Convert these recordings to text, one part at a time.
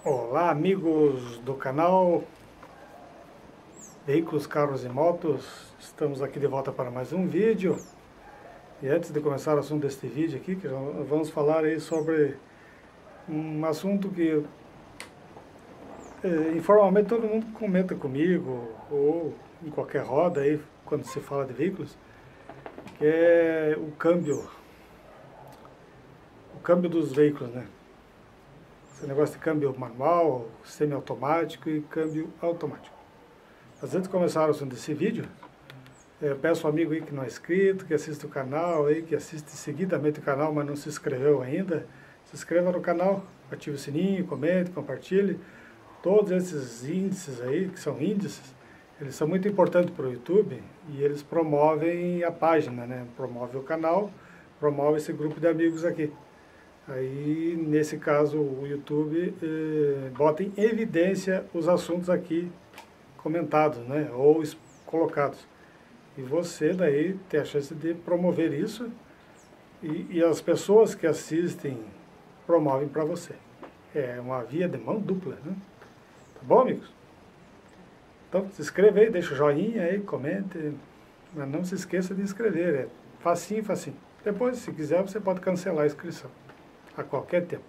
Olá, amigos do canal Veículos, Carros e Motos. Estamos aqui de volta para mais um vídeo. E antes de começar o assunto deste vídeo aqui, que vamos falar aí sobre um assunto que informalmente todo mundo comenta comigo, ou em qualquer roda aí, quando se fala de veículos, que é o câmbio dos veículos, né? Esse negócio de câmbio manual, semiautomático e câmbio automático. Mas antes de começar o assunto desse vídeo, peço ao amigo aí que não é inscrito, que assiste o canal aí, que assiste seguidamente o canal, mas não se inscreveu ainda, se inscreva no canal, ative o sininho, comente, compartilhe. Todos esses índices aí, que são índices, eles são muito importantes para o YouTube e eles promovem a página, né? Promove o canal, promove esse grupo de amigos aqui. Aí, nesse caso, o YouTube bota em evidência os assuntos aqui comentados, né, ou colocados. E você daí tem a chance de promover isso e as pessoas que assistem promovem para você. É uma via de mão dupla, né? Tá bom, amigos? Então, se inscreva aí, deixa o joinha aí, comente, mas não se esqueça de inscrever, é facinho, facinho. Depois, se quiser, você pode cancelar a inscrição a qualquer tempo.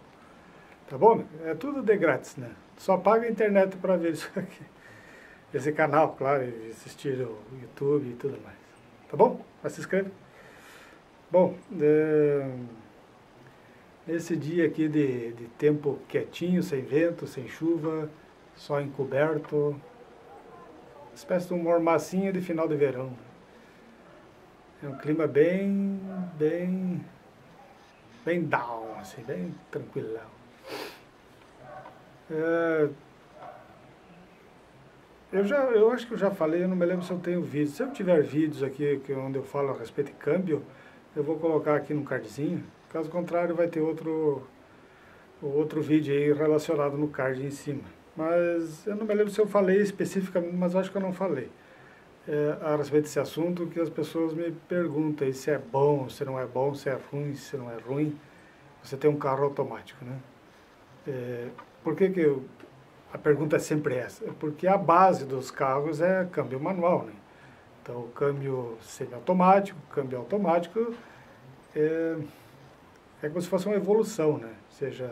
Tá bom, amigo? É tudo de grátis, né? Só paga a internet para ver isso aqui. Esse canal, claro, e assistir o YouTube e tudo mais. Tá bom? Mas se inscreve. Bom, nesse dia aqui de tempo quietinho, sem vento, sem chuva, só encoberto, espécie de um mormacinho de final de verão. É um clima bem down, assim, bem tranquilão. Eu acho que eu já falei, eu não me lembro se eu tenho vídeo. Se eu tiver vídeos aqui onde eu falo a respeito de câmbio, eu vou colocar aqui no cardzinho. Caso contrário, vai ter outro vídeo aí relacionado no card em cima. Mas eu não me lembro se eu falei especificamente, mas acho que eu não falei. A respeito desse assunto, que as pessoas me perguntam aí se é bom, se não é bom, se é ruim, se não é ruim. Você tem um carro automático, né? Por que a pergunta é sempre essa? É porque a base dos carros é câmbio manual, né? Então, o câmbio semiautomático, câmbio automático, é como se fosse uma evolução, né? Ou seja,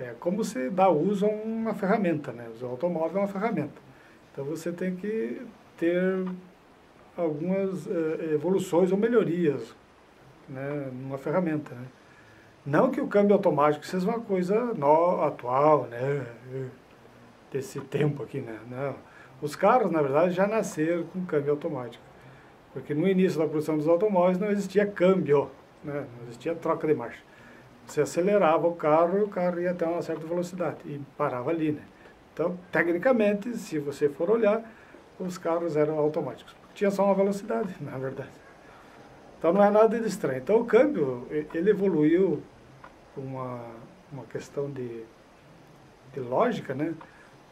é como você dá uso a uma ferramenta, né? O automóvel é uma ferramenta. Então, você tem que ter algumas evoluções ou melhorias, né, numa ferramenta, né? Não que o câmbio automático seja uma coisa atual, né, desse tempo aqui, né? Não. Os carros, na verdade, já nasceram com câmbio automático. Porque no início da produção dos automóveis não existia câmbio, né? Não existia troca de marcha. Você acelerava o carro e o carro ia até uma certa velocidade e parava ali, né? Então, tecnicamente, se você for olhar, os carros eram automáticos. Tinha só uma velocidade, na verdade. Então não é nada de estranho. Então o câmbio, ele evoluiu uma questão de lógica, né,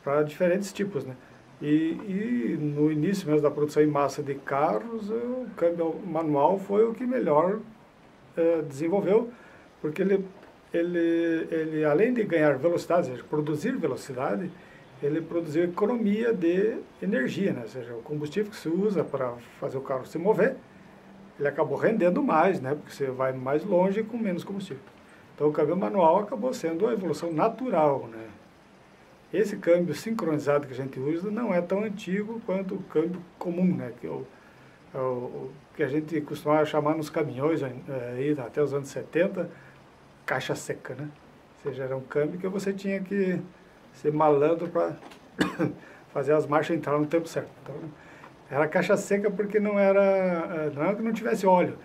para diferentes tipos, né? E no início mesmo da produção em massa de carros, o câmbio manual foi o que melhor desenvolveu, porque ele além de ganhar velocidade, ou seja, produzir velocidade, ele produziu economia de energia, né? Ou seja, o combustível que se usa para fazer o carro se mover, ele acabou rendendo mais, né? Porque você vai mais longe com menos combustível. Então o câmbio manual acabou sendo a evolução natural, né? Esse câmbio sincronizado que a gente usa não é tão antigo quanto o câmbio comum, né? Que o que a gente costumava chamar nos caminhões aí, até os anos 70, caixa seca, né? Ou seja, era um câmbio que você tinha que ser malandro para fazer as marchas entrar no tempo certo. Então, era caixa seca porque não é que não tivesse óleo,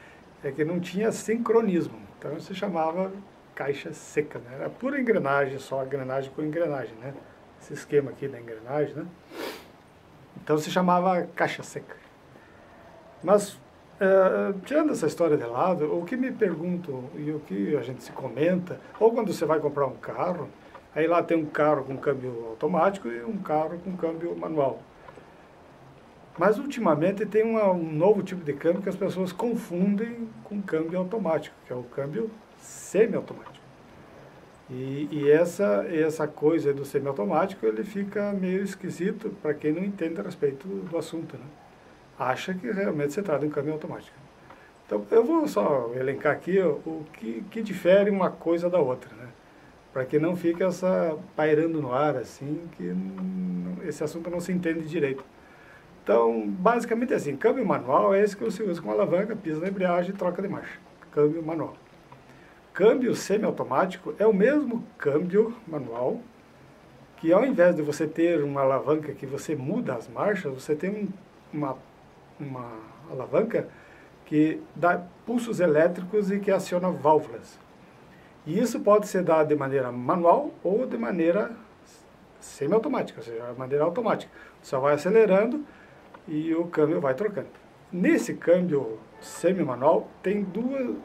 é que não tinha sincronismo. Então se chamava caixa seca, né? Era pura engrenagem, só engrenagem com engrenagem, né? Esse esquema aqui da engrenagem, né? Então se chamava caixa seca. Mas, tirando essa história de lado, o que me pergunto e o que a gente se comenta, ou quando você vai comprar um carro, aí lá tem um carro com câmbio automático e um carro com câmbio manual. Mas ultimamente tem um novo tipo de câmbio que as pessoas confundem com câmbio automático, que é o câmbio semiautomático. E essa coisa do semiautomático, ele fica meio esquisito para quem não entende a respeito do assunto, né? Acha que realmente se trata de um câmbio automático. Então, eu vou só elencar aqui o que difere uma coisa da outra, né? Para que não fique pairando no ar, assim, que esse assunto não se entende direito. Então, basicamente é assim, câmbio manual é esse que você usa com alavanca, pisa na embreagem e troca de marcha. Câmbio manual. Câmbio semiautomático é o mesmo câmbio manual, que ao invés de você ter uma alavanca que você muda as marchas, você tem uma alavanca que dá pulsos elétricos e que aciona válvulas. E isso pode ser dado de maneira manual ou de maneira semiautomática, ou seja, de maneira automática. Você só vai acelerando e o câmbio vai trocando. Nesse câmbio semi-manual tem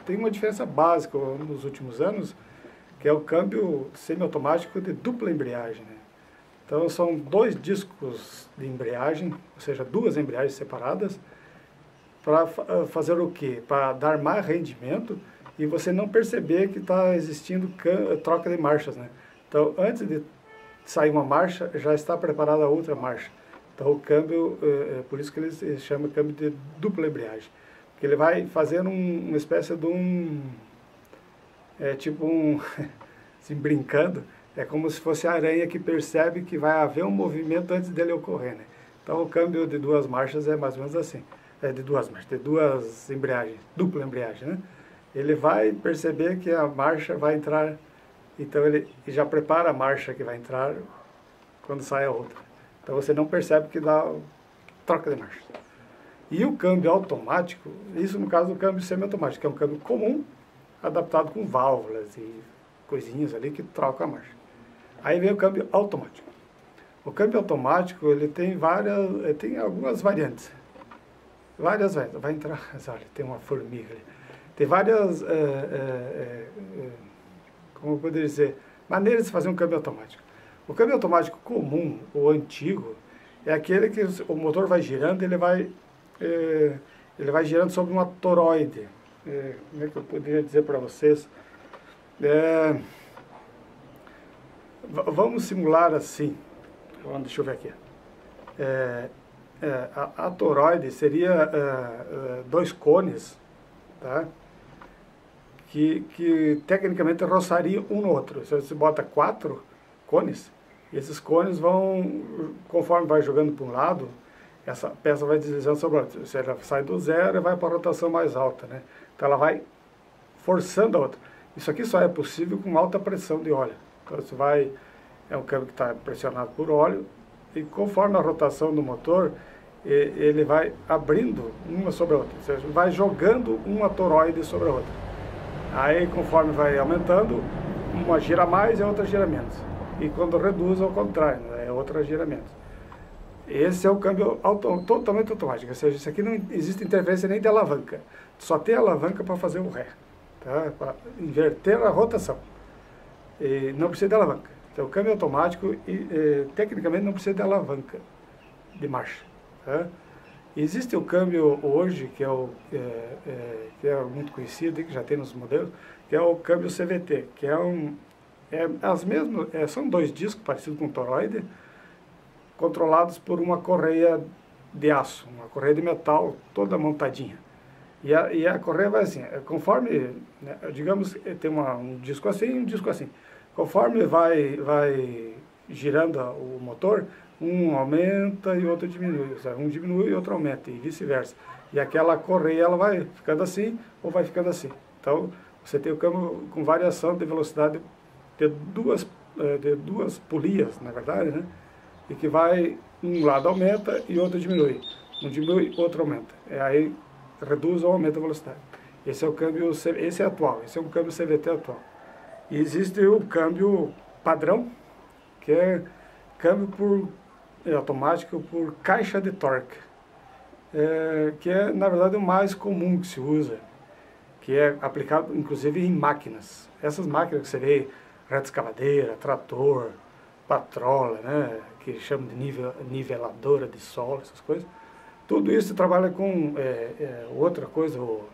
uma diferença básica nos últimos anos, que é o câmbio semi-automático de dupla embreagem, né? Então são 2 discos de embreagem, ou seja, 2 embreagens separadas, para fazer o quê? Para dar mais rendimento e você não perceber que está existindo troca de marchas, né? Então, antes de sair uma marcha, já está preparada a outra marcha. Então, o câmbio, por isso que ele chama câmbio de dupla embreagem. Porque ele vai fazer uma espécie de assim, brincando, é como se fosse a aranha que percebe que vai haver um movimento antes dele ocorrer, né? Então, o câmbio de 2 marchas é mais ou menos assim. De 2 marchas, de 2 embreagens, dupla embreagem, né? Ele vai perceber que a marcha vai entrar, então ele já prepara a marcha que vai entrar quando sai a outra. Então você não percebe que dá troca de marcha. E o câmbio automático, isso no caso do câmbio semiautomático, que é um câmbio comum, adaptado com válvulas e coisinhas ali que trocam a marcha. Aí vem o câmbio automático. O câmbio automático, ele tem algumas variantes. Várias vezes, vai entrar, olha, tem uma formiga ali. Tem várias, como eu poderia dizer, maneiras de fazer um câmbio automático. O câmbio automático comum, ou antigo, é aquele que o motor vai girando, ele vai girando sobre uma toroide. Como é que eu poderia dizer para vocês? Vamos simular assim. Deixa eu ver aqui. A toroide seria 2 cones, tá? Que tecnicamente roçariam um no outro. Se você bota 4 cones, esses cones vão, conforme vai jogando para um lado, essa peça vai deslizando sobre o outro. Se ela sai do zero, vai para a rotação mais alta, né? Então ela vai forçando a outra. Isso aqui só é possível com alta pressão de óleo. Então você é um câmbio que está pressionado por óleo, e conforme a rotação do motor, ele vai abrindo uma sobre a outra, ou seja, vai jogando uma toroide sobre a outra. Aí, conforme vai aumentando, uma gira mais e a outra gira menos. E quando reduz, ao contrário, né? Outra gira menos. Esse é o câmbio totalmente automático, ou seja, isso aqui não existe interferência nem de alavanca. Só tem alavanca para fazer o ré, tá? Para inverter a rotação. E não precisa de alavanca. Então, o câmbio automático, tecnicamente, não precisa de alavanca de marcha. Tá? Existe o câmbio hoje, que é muito conhecido, que já tem nos modelos, que é o câmbio CVT, que são 2 discos parecidos com toroide, controlados por uma correia de aço, uma correia de metal toda montadinha. E a correia vai assim, conforme, né, digamos, tem um disco assim e um disco assim. Conforme vai girando o motor, um aumenta e outro diminui. Um diminui e outro aumenta, e vice-versa. E aquela correia ela vai ficando assim ou vai ficando assim. Então, você tem o câmbio com variação de velocidade de duas polias, na verdade, né? E que um lado aumenta e outro diminui. Um diminui, outro aumenta. Aí reduz ou aumenta a velocidade. Esse é o câmbio, esse é atual, esse é um câmbio CVT atual. E existe o câmbio padrão, que é câmbio automático por caixa de torque, que é, na verdade, o mais comum que se usa, que é aplicado, inclusive, em máquinas. Essas máquinas que você vê, reta-escavadeira, trator, patrola, né, que chamam de niveladora de solo, essas coisas, tudo isso trabalha com outra coisa, o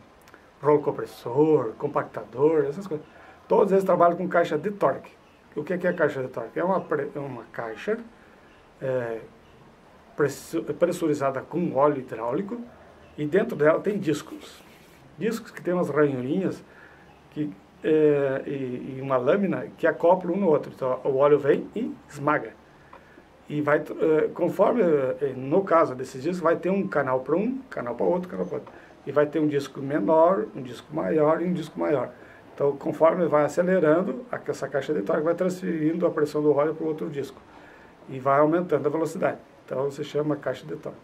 rolo compressor, compactador, essas coisas. Todos eles trabalham com caixa de torque. O que é a caixa de torque? É uma caixa pressurizada com óleo hidráulico e dentro dela tem discos. Discos que tem umas ranhurinhas que, e uma lâmina que acopla um no outro. Então o óleo vem e esmaga. E vai, conforme, no caso desses discos, vai ter um canal para um, canal para outro, canal para outro. E vai ter um disco menor, um disco maior e um disco maior. Então, conforme vai acelerando, essa caixa de torque vai transferindo a pressão do óleo para o outro disco. E vai aumentando a velocidade. Então, se chama caixa de torque.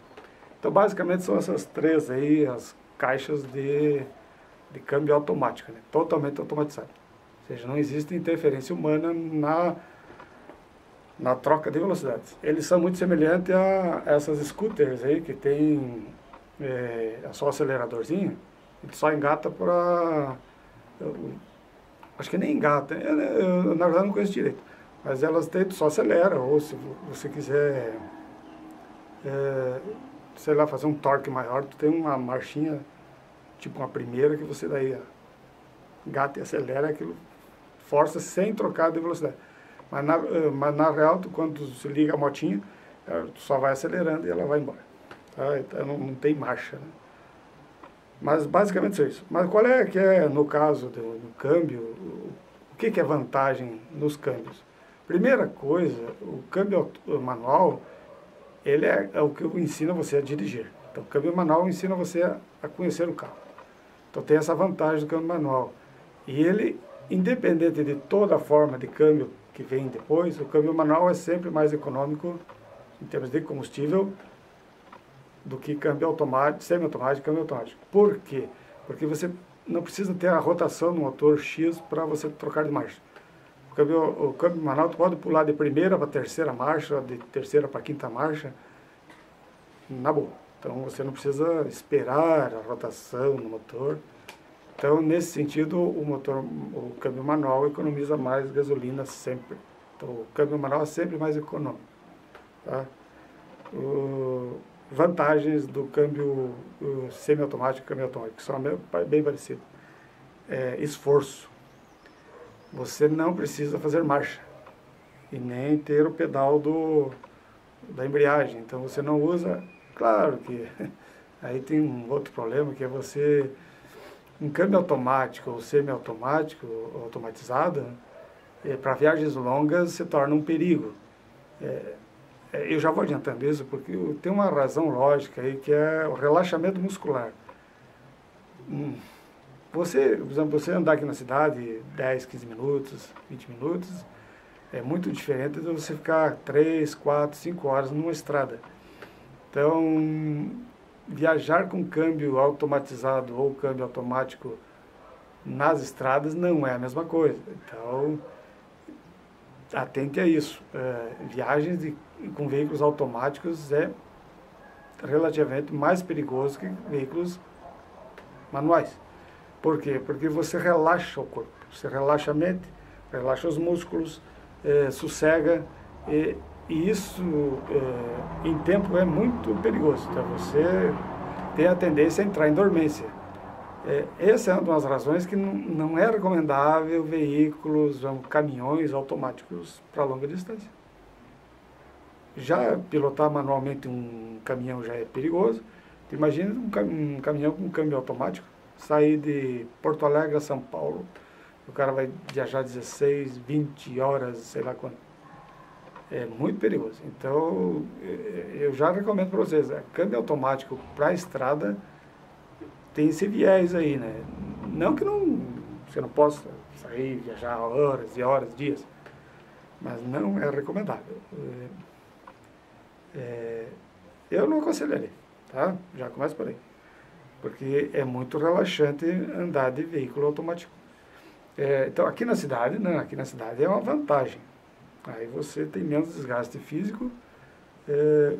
Então, basicamente, são essas três aí, as caixas de câmbio automático, né? Totalmente automatizado. Ou seja, não existe interferência humana na troca de velocidades. Eles são muito semelhantes a essas scooters aí, que tem só aceleradorzinho, e só engata para... acho que nem engata, eu, na verdade não conheço direito, mas elas só acelera, ou se você quiser, sei lá, fazer um torque maior, tu tem uma marchinha, tipo uma primeira, que você daí engata e acelera, aquilo força sem trocar de velocidade. Mas na real, quando se liga a motinha, tu só vai acelerando e ela vai embora. Tá? Então não tem marcha, né? Mas basicamente é isso. Mas qual é que é, no caso do câmbio, o que é vantagem nos câmbios? Primeira coisa, o câmbio manual, ele é o que ensina você a dirigir. Então o câmbio manual ensina você a conhecer o carro. Então tem essa vantagem do câmbio manual. E ele, independente de toda a forma de câmbio que vem depois, o câmbio manual é sempre mais econômico em termos de combustível do que câmbio automático, semi-automático e câmbio automático. Por quê? Porque você não precisa ter a rotação do motor X para você trocar de marcha. O câmbio manual tu pode pular de primeira para terceira marcha, de terceira para quinta marcha, na boa. Então você não precisa esperar a rotação no motor. Então, nesse sentido, o câmbio manual economiza mais gasolina sempre. Então, o câmbio manual é sempre mais econômico. Tá? Vantagens do câmbio semiautomático e câmbio automático, que são bem parecidos. Esforço. Você não precisa fazer marcha e nem ter o pedal da embreagem. Então, você não usa... Claro que aí tem um outro problema, que é você... Um câmbio automático ou semi-automático, automatizado, para viagens longas se torna um perigo. Eu já vou adiantando isso porque tem uma razão lógica aí, que é o relaxamento muscular. Por exemplo, você andar aqui na cidade 10, 15 minutos, 20 minutos, é muito diferente de você ficar 3, 4, 5 horas numa estrada. Então, viajar com câmbio automatizado ou câmbio automático nas estradas não é a mesma coisa. Então, atente a isso. Viagens com veículos automáticos é relativamente mais perigoso que veículos manuais. Por quê? Porque você relaxa o corpo, você relaxa a mente, relaxa os músculos, sossega, e isso em tempo é muito perigoso. Então você tem a tendência a entrar em dormência. Essa é uma das razões que não é recomendável veículos, caminhões automáticos para longa distância. Já pilotar manualmente um caminhão já é perigoso. Imagina um caminhão com câmbio automático, sair de Porto Alegre a São Paulo, o cara vai viajar 16, 20 horas, sei lá quanto. É muito perigoso. Então, eu já recomendo para vocês, câmbio automático para a estrada tem esse viés aí, né? Não que você não possa sair, viajar horas e horas, dias, mas não é recomendável. Eu não aconselharia, tá? Já começa por aí. Porque é muito relaxante andar de veículo automático. Então, aqui na cidade, né? Aqui na cidade é uma vantagem. Aí você tem menos desgaste físico,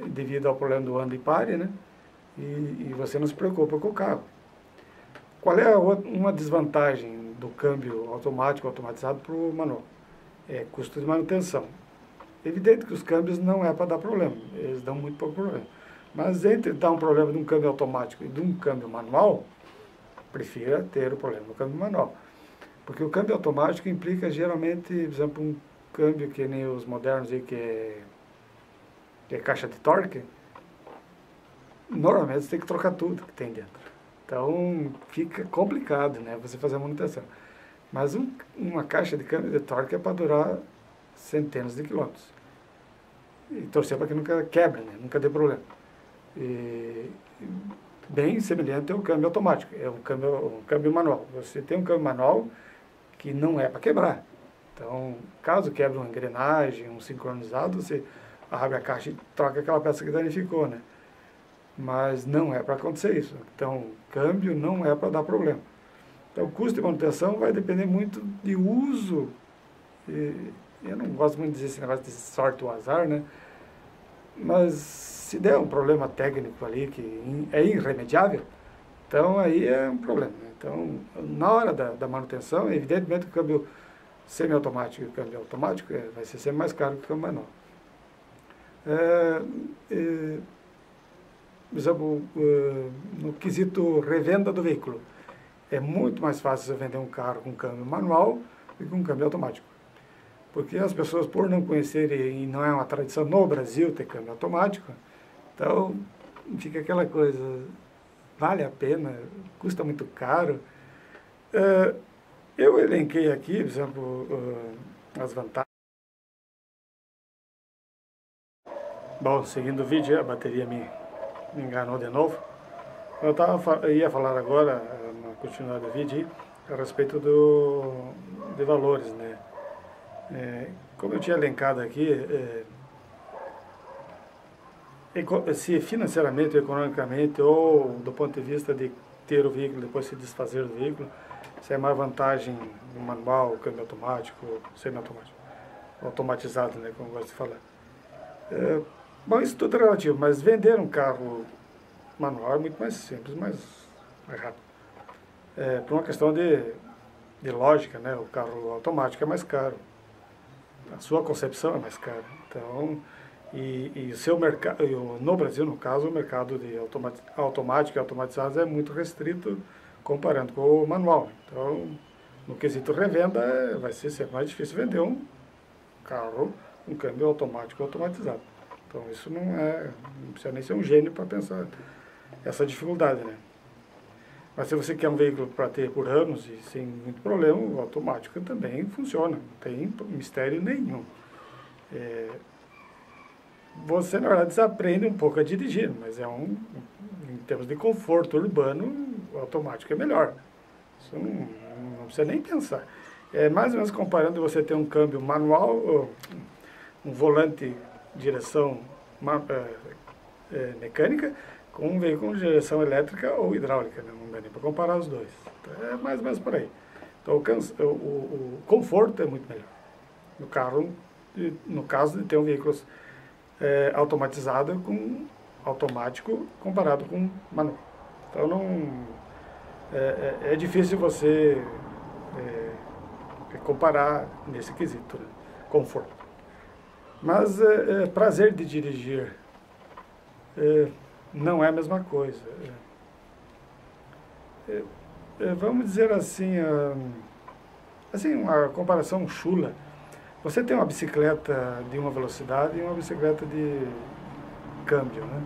devido ao problema do anda e pare, né? E você não se preocupa com o carro. Qual é uma desvantagem do câmbio automático, automatizado para o manual? Custo de manutenção. Evidente que os câmbios não é para dar problema, eles dão muito pouco problema. Mas entre dar um problema de um câmbio automático e de um câmbio manual, prefira ter o problema do câmbio manual. Porque o câmbio automático implica geralmente, por exemplo, um câmbio que nem os modernos aí, que é caixa de torque, normalmente você tem que trocar tudo que tem dentro. Então fica complicado, né, você fazer a manutenção. Mas uma caixa de câmbio de torque é para durar centenas de quilômetros. E torcer para que nunca quebre, né, nunca dê problema. E, bem semelhante ao câmbio automático, é um câmbio manual. Você tem um câmbio manual que não é para quebrar. Então, caso quebre uma engrenagem, um sincronizado, você abre a caixa e troca aquela peça que danificou, né? Mas não é para acontecer isso. Então, câmbio não é para dar problema. Então, o custo de manutenção vai depender muito de uso. E eu não gosto muito de dizer esse negócio de sorte ou azar, né? Mas se der um problema técnico ali que é irremediável, então aí é um problema, né? Então, na hora da manutenção, evidentemente o câmbio semiautomático e o câmbio automático vai ser sempre mais caro que o câmbio manual. Por exemplo, no quesito revenda do veículo, é muito mais fácil você vender um carro com câmbio manual do que com câmbio automático. Porque as pessoas, por não conhecerem, e não é uma tradição no Brasil ter câmbio automático, então fica aquela coisa, vale a pena, custa muito caro. Eu elenquei aqui, por exemplo, as vantagens. Bom, seguindo o vídeo, a bateria me enganou de novo. Eu ia falar agora, na continuidade do vídeo, a respeito de valores, né? Como eu tinha elencado aqui, se financeiramente, economicamente, ou do ponto de vista de ter o veículo, depois se desfazer do veículo, se é mais vantagem no manual, câmbio automático, semi-automático, automatizado, né, como eu gosto de falar. Bom, isso tudo é relativo, mas vender um carro manual é muito mais simples, mais rápido. Por uma questão de lógica, né, o carro automático é mais caro. A sua concepção é mais cara. Então, e o seu mercado, no Brasil, no caso, o mercado de automático e automatizados é muito restrito comparando com o manual. Então, no quesito revenda, vai ser sempre mais difícil vender um carro, um câmbio automático e automatizado. Então, isso não precisa nem ser um gênio para pensar essa dificuldade, né? Mas se você quer um veículo para ter por anos e sem muito problema, o automático também funciona, não tem mistério nenhum. Você, na verdade, desaprende um pouco a dirigir, mas em termos de conforto urbano, o automático é melhor. Isso não precisa nem pensar. É mais ou menos comparando você ter um câmbio manual, um volante direção mecânica, com um veículo de direção elétrica ou hidráulica, né? Não dá nem para comparar os dois. Então, é mais ou menos por aí. Então, o conforto é muito melhor. No carro, no caso de ter um veículo automatizado com automático comparado com manual. Então, é difícil você comparar nesse quesito, né? Conforto. Mas prazer de dirigir não é a mesma coisa. Vamos dizer assim, uma comparação chula. Você tem uma bicicleta de uma velocidade e uma bicicleta de câmbio, né?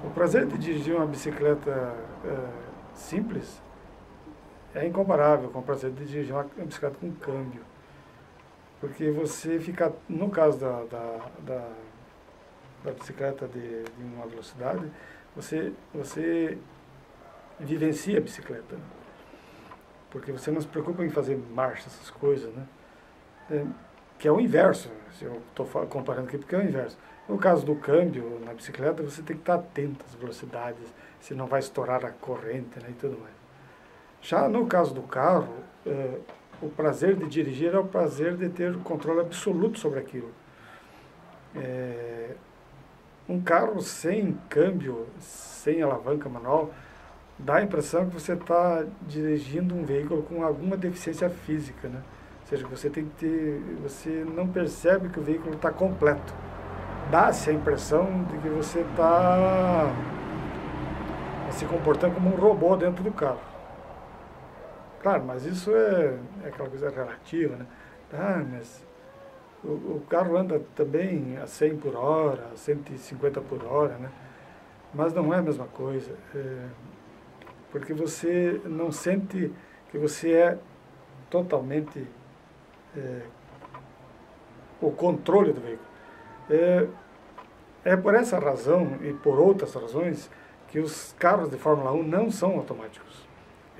O prazer de dirigir uma bicicleta simples é incomparável com o prazer de dirigir uma bicicleta com câmbio. Porque você fica, no caso da bicicleta de uma velocidade, você vivencia a bicicleta, né? Porque você não se preocupa em fazer marcha, essas coisas, né? Que é o inverso, se eu estou comparando aqui, porque é o inverso. No caso do câmbio na bicicleta, você tem que estar atento às velocidades, se não vai estourar a corrente, né, e tudo mais. Já no caso do carro, o prazer de dirigir é o prazer de ter controle absoluto sobre aquilo. Um carro sem câmbio, sem alavanca manual, dá a impressão que você está dirigindo um veículo com alguma deficiência física, né? Ou seja, você não percebe que o veículo está completo. Dá-se a impressão de que você está se comportando como um robô dentro do carro. Claro, mas isso é aquela coisa relativa, né? Mas O carro anda também a 100 por hora, a 150 por hora, né? Mas não é a mesma coisa, porque você não sente que você é totalmente o controle do veículo. É por essa razão e por outras razões que os carros de Fórmula 1 não são automáticos.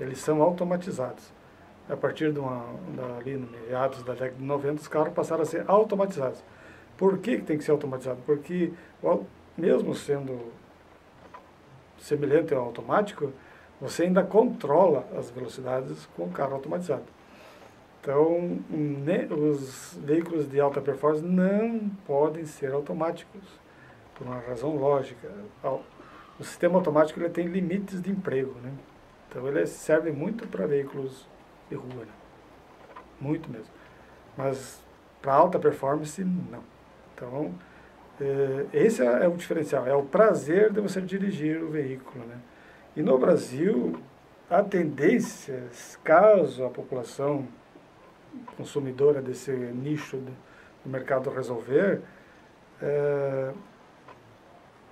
Eles são automatizados. A partir ali no meados da década de 90, os carros passaram a ser automatizados. Por que tem que ser automatizado? Porque, mesmo sendo semelhante ao automático, você ainda controla as velocidades com o carro automatizado. Então, os veículos de alta performance não podem ser automáticos, por uma razão lógica. O sistema automático ele tem limites de emprego, né? Então, ele serve muito para veículos de rua, né? Muito mesmo. Mas para alta performance, não. Então, esse é o diferencial, é o prazer de você dirigir o veículo, né? E no Brasil, a tendência, caso a população consumidora desse nicho do mercado resolver,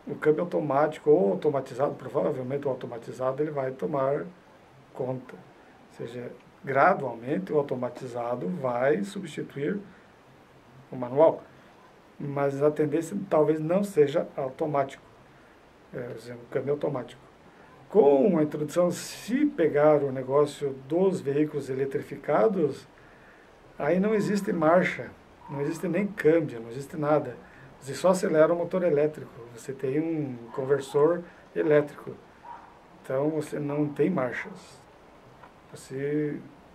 o câmbio automático ou automatizado, provavelmente o automatizado, ele vai tomar conta. Ou seja, gradualmente o automatizado vai substituir o manual. Mas a tendência talvez não seja automático, o câmbio automático. Com a introdução, se pegar o negócio dos veículos eletrificados, aí não existe marcha, não existe nem câmbio, não existe nada. Você só acelera o motor elétrico, você tem um conversor elétrico. Então você não tem marchas.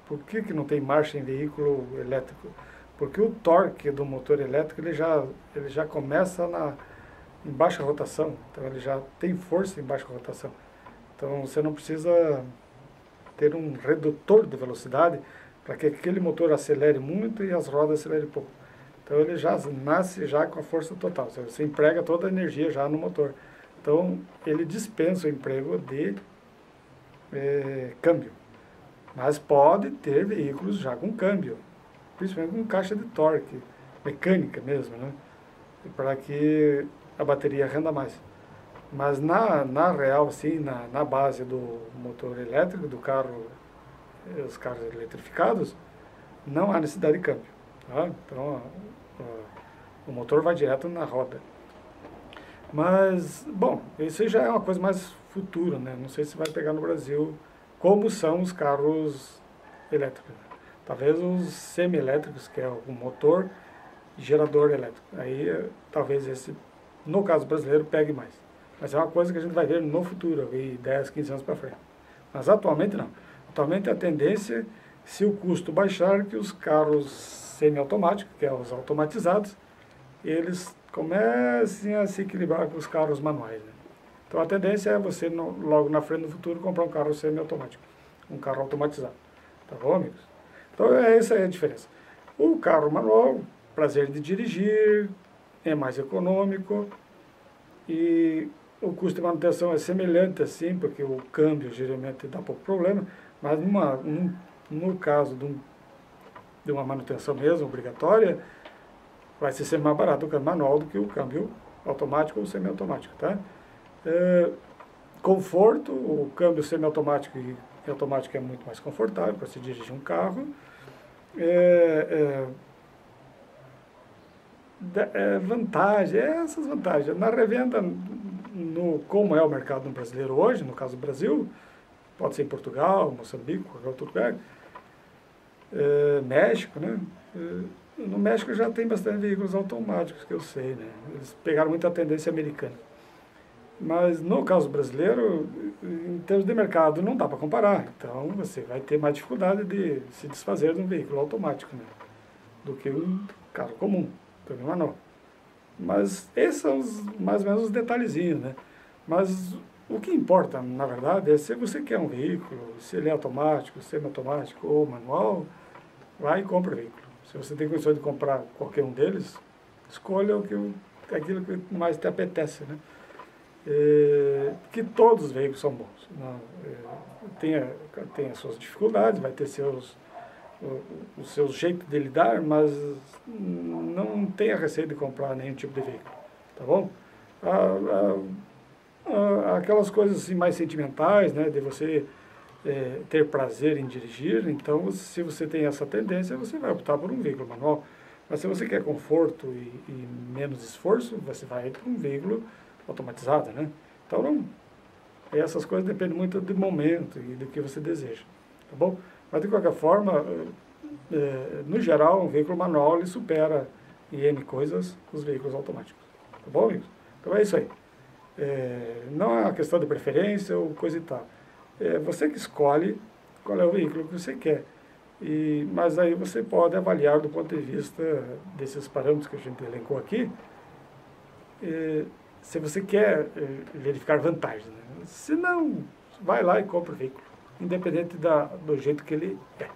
Por que não tem marcha em veículo elétrico? Porque o torque do motor elétrico ele já começa em baixa rotação, então ele já tem força em baixa rotação. Então você não precisa ter um redutor de velocidade para que aquele motor acelere muito e as rodas acelerem pouco. Então ele já nasce já com a força total, você emprega toda a energia já no motor. Então ele dispensa o emprego de câmbio. Mas pode ter veículos já com câmbio, principalmente com caixa de torque, mecânica mesmo, né? Para que a bateria renda mais. Mas na real, sim, na base do motor elétrico, do carro, os carros eletrificados, não há necessidade de câmbio. Tá? Então, o motor vai direto na roda. Mas, bom, isso já é uma coisa mais futura, né? Não sei se vai pegar no Brasil como são os carros elétricos. Talvez os semi-elétricos, que é o motor e gerador elétrico. Aí, talvez esse, no caso brasileiro, pegue mais. Mas é uma coisa que a gente vai ver no futuro, 10, 15 anos para frente. Mas atualmente não. Atualmente a tendência, se o custo baixar, que os carros semi-automáticos, que é os automatizados, eles comecem a se equilibrar com os carros manuais, né? Então a tendência é você, logo na frente, no futuro, comprar um carro semi-automático, um carro automatizado. Tá bom, amigos? Então essa é a diferença. O carro manual, prazer de dirigir, é mais econômico e o custo de manutenção é semelhante assim, porque o câmbio geralmente dá pouco problema, mas no caso de uma manutenção mesmo, obrigatória, vai ser sempre mais barato o câmbio manual do que o câmbio automático ou semiautomático, tá? Conforto, o câmbio semiautomático e automático é muito mais confortável para se dirigir um carro. Vantagem, essas vantagens. Na revenda, como é o mercado no brasileiro hoje, no caso do Brasil, pode ser em Portugal, Moçambique, qualquer outro lugar, México, né? No México já tem bastante veículos automáticos, que eu sei, né? Eles pegaram muita tendência americana. Mas no caso brasileiro, em termos de mercado, não dá para comparar. Então você vai ter mais dificuldade de se desfazer de um veículo automático, né? Do que um carro comum, também manual. Mas esses são mais ou menos os detalhezinhos, né? Mas o que importa, na verdade, é se você quer um veículo, se ele é automático, semi-automático ou manual, vai e compra o veículo. Se você tem condições de comprar qualquer um deles, escolha aquilo que mais te apetece, né? Que todos os veículos são bons. Tem as suas dificuldades, vai ter seus o seu jeito de lidar, mas não tenha receio de comprar nenhum tipo de veículo, tá bom? Aquelas coisas assim, mais sentimentais, né, de você ter prazer em dirigir, então se você tem essa tendência, você vai optar por um veículo manual. Mas se você quer conforto e menos esforço, você vai para um veículo automatizado, né? Então, essas coisas dependem muito do momento e do que você deseja, tá bom? Mas, de qualquer forma, no geral, um veículo manual ele supera em N coisas os veículos automáticos, tá bom, amigos? Então é isso aí. Não é uma questão de preferência ou coisa e tal. É você que escolhe qual é o veículo que você quer. Mas aí você pode avaliar do ponto de vista desses parâmetros que a gente elencou aqui, se você quer verificar vantagens. Né? Se não, vai lá e compra o veículo, independente do jeito que ele é.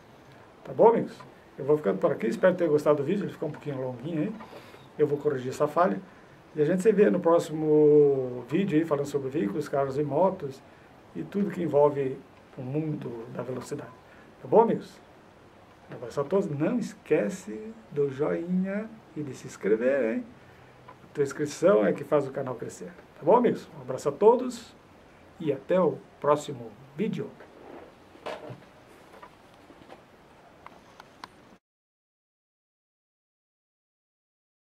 Tá bom, amigos? Eu vou ficando por aqui, espero ter gostado do vídeo, ele ficou um pouquinho longuinho aí. Eu vou corrigir essa falha. E a gente se vê no próximo vídeo aí, falando sobre veículos, carros e motos e tudo que envolve o mundo da velocidade. Tá bom, amigos? Um abraço a todos. Não esquece do joinha e de se inscrever, hein? A tua inscrição é que faz o canal crescer. Tá bom, amigos? Um abraço a todos e até o próximo vídeo.